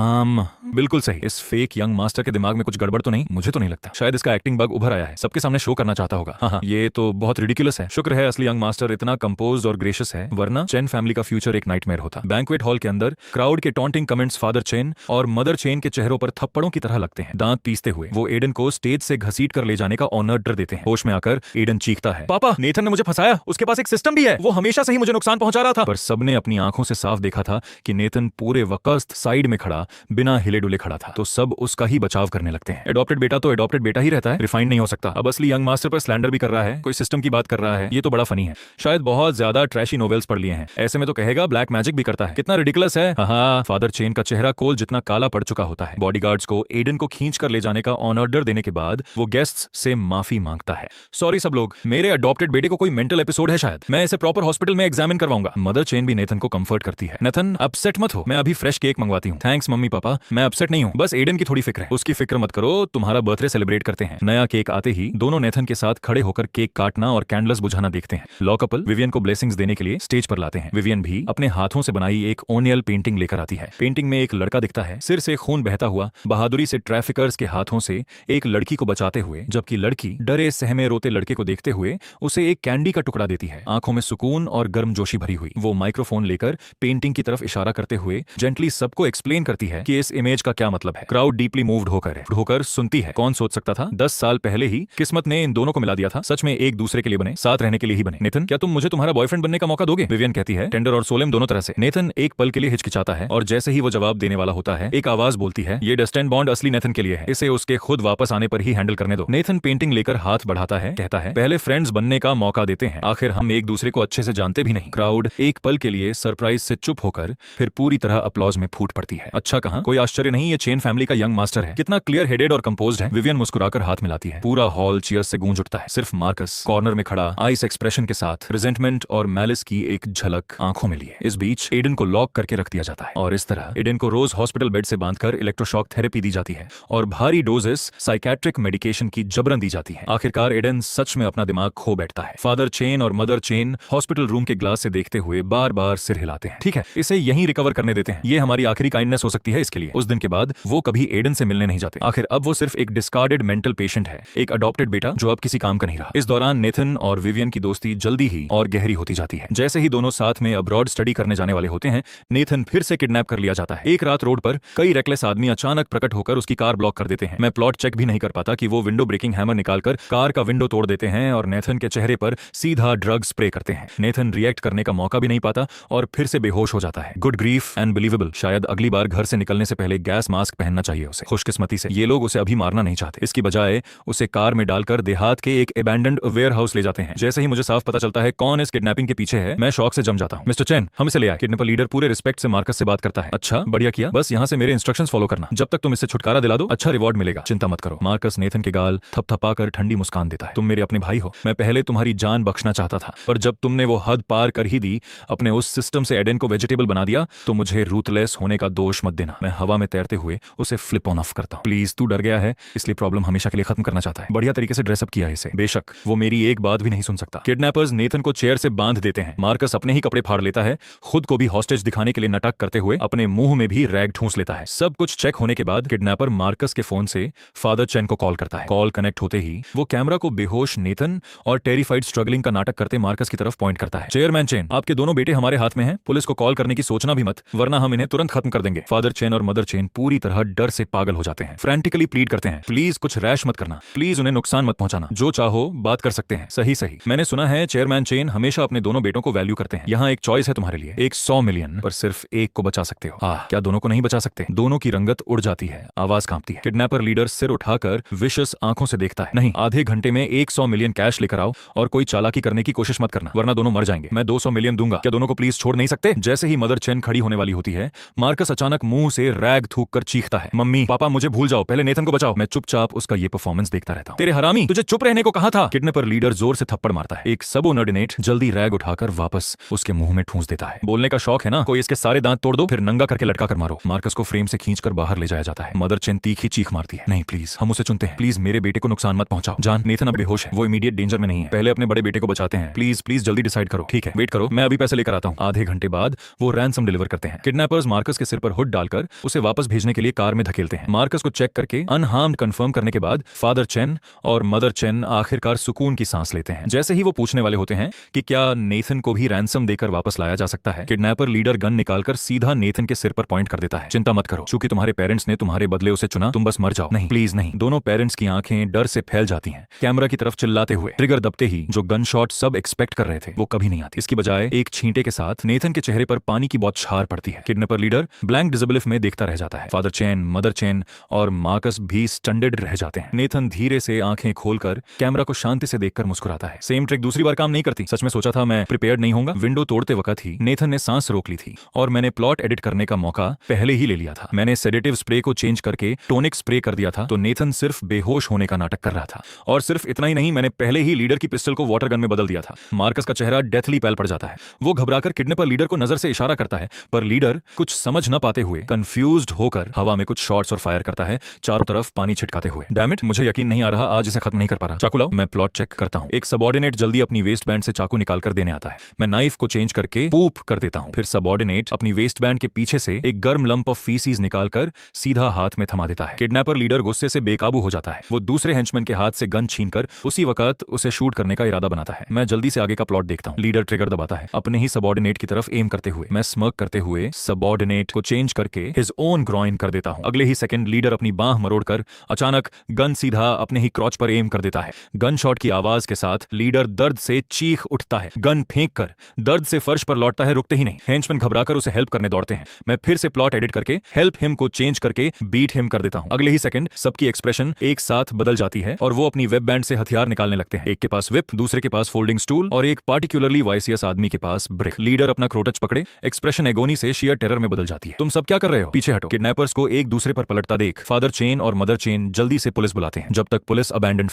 बिल्कुल सही। इस फेक यंग मास्टर के दिमाग में कुछ गड़बड़ तो नहीं? मुझे तो नहीं लगता। शायद इसका एक्टिंग बग उभर आया है, सबके सामने शो करना चाहता होगा। हाँ, ये तो बहुत रिडिकुलस है। शुक्र है असली यंग मास्टर इतना कंपोज्ड और ग्रेशियस है, वरना चेन फैमिली का फ्यूचर एक नाइटमेयर होता। बैंक्वेट हॉल के अंदर क्राउड के टॉन्टिंग कमेंट्स फादर चेन और मदर चेन के चेहरों पर थप्पड़ों की तरह लगते हैं। दांत पीसते हुए वो एडन को स्टेज से घसीट कर ले जाने का ऑनर डर देते हैं। होश में आकर एडन चीखता है, पापा, नेथन ने मुझे फंसाया, उसके पास एक सिस्टम भी है, वो हमेशा से ही मुझे नुकसान पहुंचा रहा था। पर सबने अपनी आंखों से साफ देखा था कि नेथन पूरे वक्त साइड में खड़ा बिना हिले डुले खड़ा था, तो सब उसका ही बचाव करने लगते हैं। एडॉप्टेड बेटा तो एडॉप्टेड बेटा ही रहता है, रिफाइंड नहीं हो सकता। अब असली यंग मास्टर पर स्लैंडर भी कर रहा है, कोई सिस्टम की बात कर रहा है, ये तो बड़ा फनी है। शायद बहुत ज्यादा ट्रैशी नोवेल्स पढ़ लिए हैं, ऐसे में तो कहेगा ब्लैक मैजिक भी करता है। कितना रिडिकुलस है। हाँ, फादर चेन का चेहरा कोल जितना काला पड़ चुका होता है। बॉडीगार्ड्स को एडन को खींच कर ले जाने का ऑन ऑर्डर देने के बाद वो गेस्ट्स से माफी मांगता है। सॉरी सब लोग, मेरे अडॉप्टेड बेटे को कोई मेंटल एपिसोड है शायद, मैं इसे प्रॉपर हॉस्पिटल में एग्जामिन करवाऊंगा। मदर चेन भी नेथन को कंफर्ट करती है। नेथन, अपसेट मत हो, मैं अभी फ्रेश केक मंगवाती हूँ। थैंक्स मम्मी पापा, मैं अपसेट नहीं हूँ, बस एडन की थोड़ी फिक्र है। उसकी फिक्र मत करो, तुम्हारा बर्थडे सेलिब्रेट करते हैं। नया केक आते ही दोनों नेथन के साथ खड़े होकर केक काटना और कैंडल्स बुझाना देखते हैं। लॉ कपल विवियन को ब्लेसिंग्स देने के लिए स्टेज पर लाते हैं। विवियन भी अपने हाथों से बनाई एक ओनियल पेंटिंग लेकर आती है। पेंटिंग में एक लड़का दिखता है, सिर से खून बहता हुआ, बहादुरी से ट्रैफिकर्स के हाथों से एक लड़की को बचाते हुए, जबकि लड़की डरे सहमे रोते लड़के को देखते हुए उसे एक कैंडी का टुकड़ा देती है। आंखों में सुकून और गर्मजोशी भरी हुई वो माइक्रोफोन लेकर पेंटिंग की तरफ इशारा करते हुए जेंटली सबको एक्सप्लेन करती है कि इस इमेज का क्या मतलब है। क्राउड डीपली मूव्ड होकर सुनती है। कौन सोच सकता था 10 साल पहले ही किस्मत ने इन दोनों को मिला दिया था। सच में एक दूसरे के लिए बने, साथ रहने के लिए ही बने। नेथन, क्या तुम मुझे तुम्हारा बॉयफ्रेंड बनने का मौका दोगे? विवियन कहती है, टेंडर और सोलेम दोनों तरह से। नेथन एक पल के लिए हिचकिचाता है और जैसे ही वो जवाब देने वाला होता है, एक आवाज बोलती है, ये डस्टेंड बॉन्ड असली नेथन के लिए है, इसे उसके खुद वापस आने पर ही हैंडल करने दो। नेथन पेंटिंग लेकर हाथ बढ़ाता है, कहता है, पहले फ्रेंड्स बनने का मौका देते हैं, आखिर हम एक दूसरे को अच्छे से जानते भी नहीं। क्राउड एक पल के लिए सरप्राइज से चुप होकर फिर पूरी तरह अपलॉज में फूट पड़ती है। अच्छा कहा, कोई आश्चर्य नहीं, ये चेन फैमिली का यंग मास्टर है, कितना क्लियर हेडेड और कंपोज्ड है। विवियन मुस्कुराकर हाथ मिलाती है। पूरा हॉल चीयर्स से गूंज उठता है। सिर्फ मार्कस कॉर्नर में खड़ा आइस एक्सप्रेशन के साथ रिजेंटमेंट और मैलिस की एक झलक आंखों में लिए। इस बीच एडन को लॉक करके रख दिया जाता है और इस तरह एडन को रोज हॉस्पिटल बेड से बांधकर इलेक्ट्रोशॉक थेरेपी दी जाती है और भारी डोजेस साइकेट्रिक मेडिकेशन की जबरन दी जाती है। आखिरकार एडन सच में अपना दिमाग खो बैठता है। फादर चेन और मदर चेन हॉस्पिटल रूम के ग्लास से देखते हुए बार बार सिर हिलाते हैं। ठीक है, इसे यहीं रिकवर करने देते हैं, ये हमारी आखिरी काइंडनेस हो सकती है इसके लिए। उस दिन के बाद वो कभी एडन से मिलने नहीं जाते। आखिर अब वो सिर्फ एक डिस्कार्डेड मेंटल पेशेंट है, एक अडॉप्टेड बेटा जो अब किसी काम का नहीं रहा। इस दौरान नेथन और विवियन की दोस्ती जल्दी ही और गहरी होती जाती है। जैसे ही दोनों साथ में अब्रॉड स्टडी करने जाने वाले होते हैं, नेथन फिर से किडनैप कर लिया जाता है। एक रात रोड पर कई रेकलेस आदमी अचानक प्रकट होकर उसकी कार ब्लॉक कर देते हैं। मैं प्लॉट चेक भी नहीं कर पाता कि वो विंडो ब्रेकिंग हैमर निकालकर कार का विंडो तोड़ देते हैं और नेथन के चेहरे पर सीधा ड्रग स्प्रे करते हैं। नेथन रिएक्ट करने का मौका भी नहीं पाता और फिर से बेहोश हो जाता है। Good grief, unbelievable. शायद अगली बार घर से निकलने से पहले गैस मास्क पहनना चाहिए उसे। खुशकिस्मती से ये लोग उसे अभी मारना नहीं चाहते, इसकी बजाय उसे कार में डालकर देहात के एक एबैंडन्ड वेयर हाउस ले जाते हैं। जैसे ही मुझे साफ पता चलता है कौन इस किडनैपिंग के पीछे है, मैं शौक से जम जाता हूँ। मिस्टर चेन, हम इसे ले आए। किडनैपर लीडर पूरे रिस्पेक्ट से मार्कस से बात करता है। अच्छा, बढ़िया किया, बस यहाँ से मेरे इंस्ट्रक्शंस फॉलो करना। जब तक तुम इससे छुटकारा दिला दो, अच्छा रिवॉर्ड मिलेगा, चिंता मत करो। मार्कस नेथन के गाल थपथपाकर ठंडी मुस्कान देता है। तुम मेरे अपने भाई हो, मैं पहले तुम्हारी जान बख्शना चाहता था, पर जब तुमने वो हद पार कर ही दी, अपने उस सिस्टम से एडन को वेजिटेबल बना दिया, तो मुझे रूथलेस होने का दोष मत देना। मैं हवा में तैरते हुए उसे फ्लिप ऑन ऑफ करता हूँ। प्लीज, तू डर गया है इसलिए प्रॉब्लम हमेशा के लिए खत्म करना चाहता है। बढ़िया तरीके से ड्रेसअप किया है इसे। बेशक वो मेरी एक बात भी नहीं सुन सकता। किडनैपर्स नेथन को चेयर से बांध देते हैं। मार्कस अपने ही कपड़े फाड़ लेता है, खुद को भी हॉस्टेज दिखाने के लिए नाटक करते हुए अपने मुंह में भी रैग ठूंस लेता है। सब कुछ चेक होने के बाद किडनैपर मार्कस के फोन से फादर चेन को कॉल करता है। कॉल कनेक्ट होते ही वो कैमरा को बेहोश नेथन और टेरिफाइड स्ट्रगलिंग का नाटक करते मार्कस की तरफ पॉइंट करता है। चेयरमैन चेन, आपके दोनों बेटे हमारे हाथ में हैं, पुलिस को कॉल करने की सोचना भी मत, वरना हम इन्हें तुरंत खत्म कर देंगे। फादर चेन और मदर चेन पूरी तरह डर से पागल हो जाते हैं। फ्रैंटिकली प्लीड करते हैं, प्लीज कुछ रैश मत करना, प्लीज उन्हें नुकसान मत पहुंचाना, जो चाहो बात कर सकते हैं। सही सही, मैंने सुना है चेयरमैन चेन हमेशा अपने दोनों बेटों को वैल्यू करते हैं। यहाँ एक चॉइस है तुम्हारे लिए, एक 100 मिलियन, पर सिर्फ एक को बचा सकते हो। क्या दोनों को नहीं बचा सकते? दोनों की रंगत उड़ जाती है, आवाज कांपती है। किडनैपर लीडर सिर उठाकर विशस आंखों से देखता है। नहीं, आधे घंटे में 100 मिलियन कैश लेकर आओ और कोई चालाकी करने की कोशिश मत करना, वरना दोनों मर जाएंगे। मैं 200 मिलियन दूंगा, क्या दोनों को प्लीज छोड़ नहीं सकते? जैसे ही मदर चेन खड़ी होने वाली होती है, मार्कस अचानक मुंह से रैग थूक कर चीखता है, मम्मी पापा मुझे भूल जाओ, पहले नेथन को बचाओ। मैं चुपचाप उसका ये परफॉर्मेंस देखता रहता हूँ। तेरे हरामी, तुझे चुप रहने को कहा था। किडनैपर लीडर जोर से थप्पड़ मारता है। एक सबऑर्डिनेट जल्दी रैग उठाकर वापस उसके मुंह में ठूंस देता है। बोलने का शौक है ना, कोई इसके सारे दांत तोड़ दो, फिर नंगा करके लटका कर मारो। मार्कस को फ्रेम से खींचकर बाहर ले जाया लाया जाता है। मदर चेन तीखी चीख मारती है, नहीं प्लीज हम उसे चुनते हैं, प्लीज मेरे बेटे को नुकसान मत पहुंचाओ। जान नेथन अब बेहोश है, वो इमीडिएट डेंजर में नहीं है, पहले अपने बड़े बेटे को बचाते हैं, प्लीज प्लीज जल्दी डिसाइड करो। ठीक है वेट करो, मैं अभी पैसे लेकर आता हूँ। आधे घंटे बाद वो रैंसम डिलीवर करते हैं। किडनैपर्स मार्कस के सिर पर हुड डालकर उसे वापस भेजने के लिए कार में धकेलते हैं। मार्कस को चेक करके अनहार्म्ड कंफर्म करने के बाद फादर चेन और मदर चेन आखिरकार सुकून की सांस लेते हैं। जैसे ही वो पूछने वाले होते हैं कि क्या नेथन को भी रैंसम देकर वापस लाया जा सकता है, किडनैपर लीडर गन निकालकर सीधा नेथन के सिर पर पॉइंट कर देता है। चिंता मत करो, क्योंकि तुम्हारे पेरेंट्स ने तुम्हारे बदले उसे चुना, तुम बस मर जाओ। नहीं प्लीज नहीं। दोनों पेरेंट्स की आंखें डर से फैल जाती हैं, कैमरा की तरफ चिल्लाते हुए। ट्रिगर दबते ही जो गन शॉट सब एक्सपेक्ट कर रहे थे वो कभी नहीं आती। इसकी बजाय एक छींटे के साथ नेथन के चेहरे पर पानी की बौछार पड़ती है। किडनैपर लीडर ब्लैंक डिसबिलीफ में देखता रह जाता है। फादर चेन, मदर चेन और मार्कस भी स्टंडेड रह जाते हैं। नेथन धीरे से आंखें खोलकर कैमरा को शांति से देखकर मुस्कुराता है। सेम ट्रिक दूसरी बार काम नहीं करती। सच में सोचा था मैं प्रिपेयर्ड नहीं होऊंगा। विंडो तोड़ते वक्त ही नेथन ने सांस रोक ली थी और मैंने प्लॉट एडिट करने का मौका पहले ही ले लिया था। मैंने सेडेटिव स्प्रे को चेंज करके टोनिक स्प्रे कर दिया था, तो नेथन सिर्फ बेहोश होने का नाटक कर रहा था। और सिर्फ इतना ही नहीं, मैंने पहले ही लीडर की पिस्टल को वाटर गन में बदल दिया था। मार्कस का चेहरा डेथली पैल पड़ जाता है। वो घबराकर किडनैपर लीडर को नजर से इशारा करता है, पर लीडर कुछ समझ न पाते हुए कंफ्यूज्ड होकर हवा में कुछ शॉट्स और फायर करता है, चारों तरफ पानी छिटकाते हुए। डैम इट, मुझे यकीन नहीं आ रहा आज इसे खत्म नहीं कर पा रहा। चाकू लाओ, मैं प्लॉट चेक करता हूँ। एक सबऑर्डिनेट जल्दी अपनी वेस्ट बैंड से चाकू निकालकर देने आता है। मैं नाइफ को चेंज करके पूप कर देता हूँ। फिर सबऑर्डिनेट अपनी वेस्ट बैंड के पीछे से एक गर्म लंप ऑफ फीसीज निकालकर सीधा हाथ में थमा देता है। किडनैपर लीडर गुस्से से बेकाबू हो जाता है। वो दूसरे हेंचमैन के हाथ से गन छीनकर उसी वक्त उसे शूट करने का इरादा बनाता है। मैं जल्दी से आगे का प्लॉट देखता हूँ। लीडर ट्रिगर दबाता है, अपने ही सबऑर्डिनेट की तरफ एम करते हुए। मैं स्मर्क करते हुए सबऑर्डिनेट को चेंज करके हिज ओन ग्रॉइन कर देता हूँ। अगले ही सेकंड लीडर अपनी बांह मरोड़कर अचानक गन सीधा अपने ही क्रॉच पर एम कर देता है। गन शॉट की आवाज के साथ लीडर दर्द से चीख उठता है। गन फेंक कर दर्द से फर्श पर लौटता है, रुकते ही नहीं। हेंचमैन घबराकर उसे हेल्प करने दौड़ते हैं। मैं फिर से प्लॉट एडिट करके हेल्प हिम को चेंज करके बीट हिम कर देता हूं। अगले ही सेकंड सबकी एक्सप्रेशन एक साथ बदल जाती है और वो अपनी वेब बैंड से हथियार निकालने लगते हैं। एक के पास विप, दूसरे के पास फोल्डिंग स्टूल और एक पार्टिकुलरली वाइसियस आदमी के पास ब्रिक। लीडर अपना क्रोटच पकड़े, एक्सप्रेशन एगोनी से शेयर टेरर में बदल जाती है। तुम सब क्या कर रहे हो? पीछे हटो। किडनैपर्स को एक दूसरे पर पलटता देख फादर चेन और मदर चेन जल्दी से पुलिस बुलाते हैं। जब तक पुलिस अबैंडन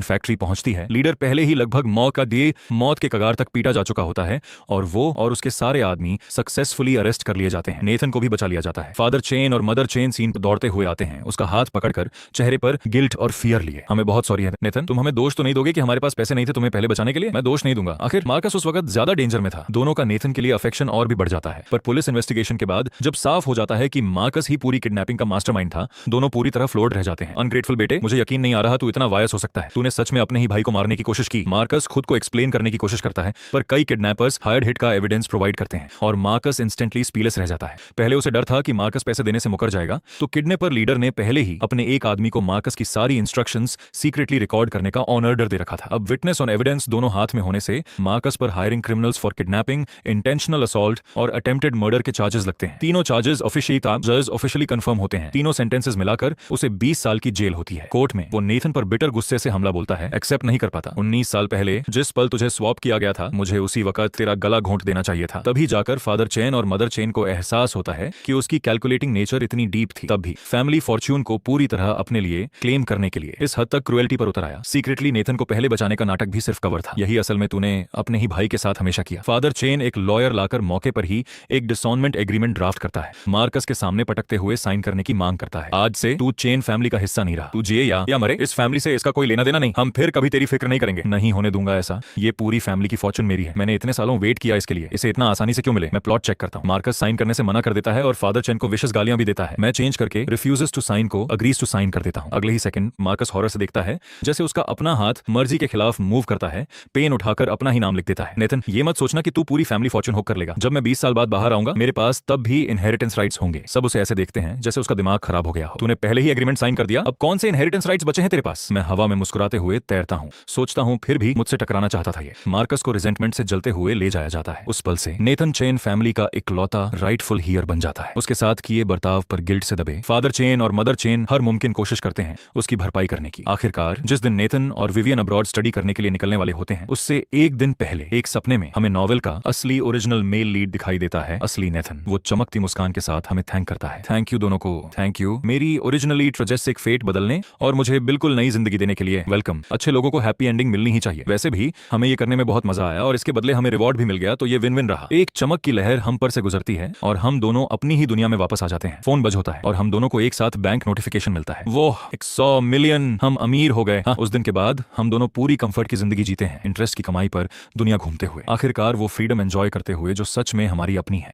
फैक्ट्री पहुंचती है, लीडर पहले ही लगभग मौका दिए मौत के कगार तक पीटा जा चुका होता है और वो और उसके सारे आदमी सक्सेसफुली अरेस्ट कर लिए जाते हैं। नेथन को भी बचा लिया जाता है। फादर चेन और मदर चेन सीन पर दौड़ते हुए आते हैं, उसका हाथ पकड़कर चेहरे पर गिल्ट और फियर लिए। हमें बहुत सॉरी है नेथन, तुम हमें दोष तो नहीं दोगे कि हमारे पास पैसे नहीं थे तुम्हें पहले बचाने के लिए? मैं दोष नहीं दूंगा, आखिर मार्कस उस वक्त ज्यादा डेंजर में था। दोनों का नेथन के लिए अफेक्शन और भी बढ़ जाता है। पर पुलिस इन्वेस्टिगेशन के बाद जब साफ हो जाता है कि मार्कस ही पूरी किडनैपिंग का मास्टरमाइंड था, दोनों पूरी तरह फ्लोर्ड रह जाते हैं। अनग्रेटफुल बेटे, मुझे यकीन नहीं आ रहा तू इतना वायस हो सकता है। तूने सच में अपने ही भाई को मारने की कोशिश की। मार्कस खुद को एक्सप्लेन करने की कोशिश करता है, पर कई किडनैपर्स हायर्ड हिट का एविडेंस प्रोवाइड करते हैं और मार्कस इंस्टेंटली स्पीलेस रह जाता है। पहले उसे डर था कि मार्कस पैसे देने से मुकर जाएगा, तो किडनैपर लीडर ने पहले ही अपने एक आदमी को मार्कस की सारी इंस्ट्रक्शंस सीक्रेटली रिकॉर्ड करने का ऑन ऑर्डर दे रखा था। अब विटनेस ऑन एविडेंस दोनों हाथ में होने से मार्कस पर hiring criminals for kidnapping, intentional assault और अटेम्प्टेड मर्डर के चार्जेस लगते हैं। तीनों चार्जेस ऑफिशियली कंफर्म होते हैं। तीनों सेंटेंसेस मिलाकर उसे 20 साल की जेल होती है। कोर्ट में वो नेथन पर बिटर गुस्से से हमला बोलता है, एक्सेप्ट नहीं कर पाता। 19 साल पहले जिस पल तुझे स्वैप किया गया था, मुझे उसी वक्त तेरा गला घोंट देना चाहिए था। तभी जाकर फादर चेन और मदर चेन को एहसास होता है कि उसकी कैलकुलेटिंग नेचर इतनी डीप थी। तब भी फैमिली फॉर्च्यून को पूरी तरह अपने लिए क्लेम करने के लिए इस हद तक क्रुएल्टी पर उतर आया। सीक्रेटली नेथन को पहले बचाने का नाटक भी सिर्फ कवर था। यही असल में तूने अपने ही भाई के साथ हमेशा किया। फादर चेन एक लॉयर लाकर मौके पर ही एक डिसॉनमेंट एग्रीमेंट ड्राफ्ट करता है। मार्कस के सामने पटकते हुए साइन करने की मांग करता है। आज से तू चेन फैमिली का हिस्सा नहीं रहा। तू जिए या मरे, इस फैमिली से इसका कोई लेना देना नहीं। हम फिर कभी तेरी फिक्र नहीं करेंगे। नहीं होने दूंगा ऐसा। ये पूरी फैमिली की फॉर्चून मेरी है। मैंने इतने सालों वेट किया इसके लिए, इसे इतना आसानी से क्यों मिले? मैं प्लॉट चेक करता हूँ। मार्कस साइन करने से मना कर देता है और फादर चेन को विशेष गालियां भी देता है। मैं चेंज करके रिफ्यूजेस टू साइन को अग्रीज टू साइन कर देता हूँ। अगले ही सेकंड मार्कस हॉरर से देखता है जैसे उसका अपना हाथ मर्जी के खिलाफ मूव करता है, पेन उठाकर अपना ही नाम लिख देता है। नेथन, ये मत सोचना कि तू पूरी फैमिली फॉर्चून होकर लेगा। जब मैं 20 साल बाद बाहर आऊंगा, मेरे पास तब भी इनहेरिटेंस राइट्स होंगे। सब उसे ऐसे देखते हैं जैसे उसका दिमाग खराब हो गया हो। तूने पहले ही एग्रीमेंट साइन कर दिया, अब कौन से इनहेरिटेंस राइट्स बचे हैं तेरे पास? मैं हवा में मुस्कुराते हुए तैरता हूँ। सोचता हूँ फिर भी मुझसे टकराना चाहता था ये। मार्कस को रिजेंटमेंट से जलते हुए ले जाया जाता है। उस पल से नेथन चेन फैमिली का इकलौता राइटफुल हीयर बन जाता है। उसके साथ किए बर्ताव पर गिल्ट से दबे फादर चेन और मदर चेन हर मुमकिन कोशिश करते हैं उसकी भरपाई करने की। आखिरकार जिस दिन नेथन और विवियन अब्रॉड स्टडी करने के लिए निकलने वाले होते हैं, उससे एक दिन पहले एक सपने में हमें नॉवेल का असली ओरिजिनल मेल लीड दिखाई देता है। असली नेथन वो चमकती मुस्कान के साथ हमें थैंक करता है। थैंक यू दोनों को, थैंक यू मेरी ओरिजिनली ट्रेजेसिक फेट बदलने और मुझे बिल्कुल नई जिंदगी देने के लिए। वेलकम। अच्छे लोगों को हैप्पी एंडिंग मिलनी ही चाहिए। वैसे भी हमें ये करने में बहुत मजा आया और इसके बदले हमें रिवॉर्ड भी मिल गया, तो ये विन विन रहा। एक चमक की लहर हम पर से गुजरती है और हम दोनों अपनी ही दुनिया में वापस आ जाते हैं। फोन बजा रिचार्ज होता है और हम दोनों को एक साथ बैंक नोटिफिकेशन मिलता है। वो 100 मिलियन, हम अमीर हो गए। हाँ, उस दिन के बाद हम दोनों पूरी कंफर्ट की जिंदगी जीते हैं, इंटरेस्ट की कमाई पर दुनिया घूमते हुए, आखिरकार वो फ्रीडम एंजॉय करते हुए जो सच में हमारी अपनी है।